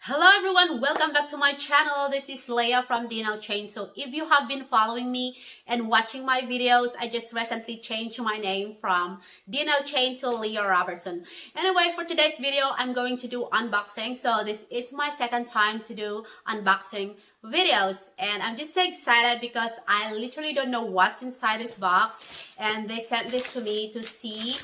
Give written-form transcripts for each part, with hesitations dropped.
Hello everyone, welcome back to my channel. This is Leah from DNL Chain. So if you have been following me and watching my videos, I just recently changed my name from DNL Chain to Leah Robertson. Anyway, for today's video, I'm going to do unboxing. So this is my second time to do unboxing videos and I'm just so excited because I literally don't know what's inside this box, and they sent this to me to see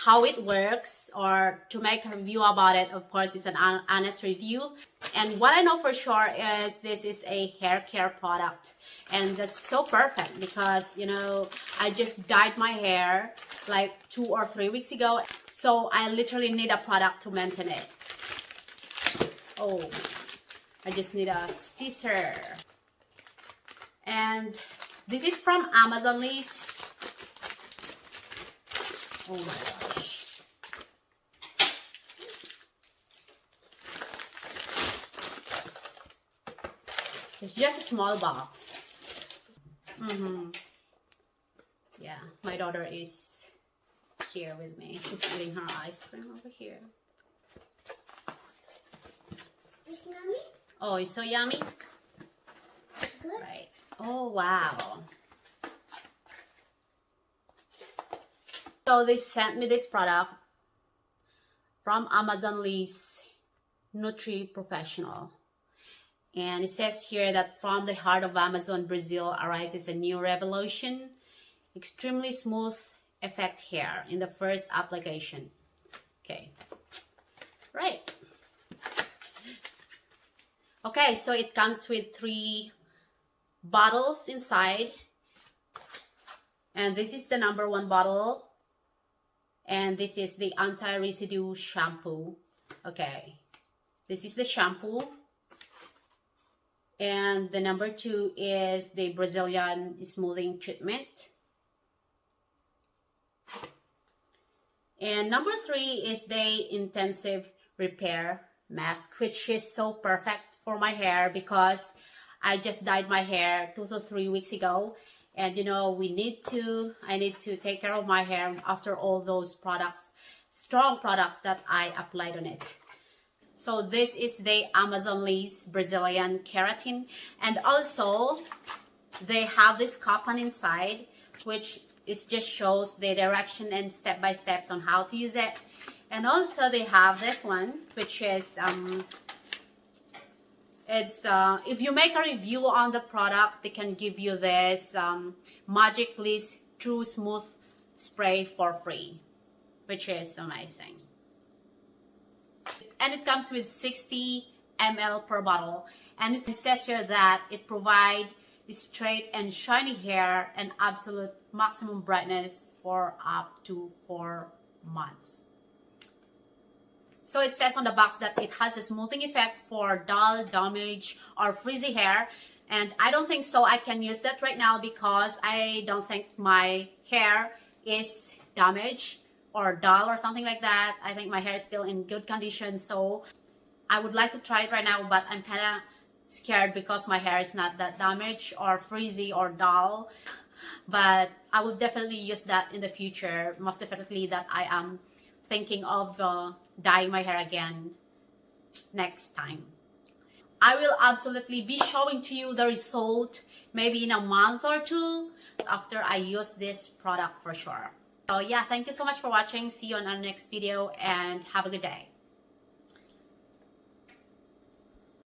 how it works or to make a review about it. Of course, it's an honest review. And what I know for sure is this is a hair care product, and that's so perfect because, you know, I just dyed my hair like 2 or 3 weeks ago, so I literally need a product to maintain it. Oh, I just need a scissor. And this is from Amazon list. Oh my gosh. It's just a small box. Yeah, my daughter is here with me. She's eating her ice cream over here. It's yummy? Oh, it's so yummy? Good. Right. Oh, wow. So they sent me this product from Amazon list, Nutree Professional. And it says here that from the heart of Amazon, Brazil, arises a new revolution. Extremely smooth effect hair in the first application. Okay. Right. Okay, so it comes with 3 bottles inside. And this is the number 1 bottle. And this is the anti-residue shampoo. Okay, this is the shampoo. And the number 2 is the Brazilian smoothing treatment. And number 3 is the intensive repair mask, which is so perfect for my hair because I just dyed my hair 2 to 3 weeks ago. And you know, I need to take care of my hair after all those products, strong products that I applied on it. So this is the Amazon list Brazilian Keratin. And also, they have this coupon inside, which just shows the direction and step-by-steps on how to use it. And also they have this one, which is if you make a review on the product, they can give you this Magic Bliss True Smooth Spray for free, which is amazing. And it comes with 60 ml per bottle, and it says here that it provides straight and shiny hair and absolute maximum brightness for up to 4 months. So it says on the box that it has a smoothing effect for dull, damaged, or frizzy hair. And I don't think so I can use that right now because I don't think my hair is damaged or dull or something like that. I think my hair is still in good condition. So I would like to try it right now, but I'm kind of scared because my hair is not that damaged or frizzy or dull. But I will definitely use that in the future. Most definitely that I am thinking of dyeing my hair again next time. I will absolutely be showing to you the result maybe in a month or 2 after I use this product for sure. So yeah, thank you so much for watching. See you on our next video and have a good day.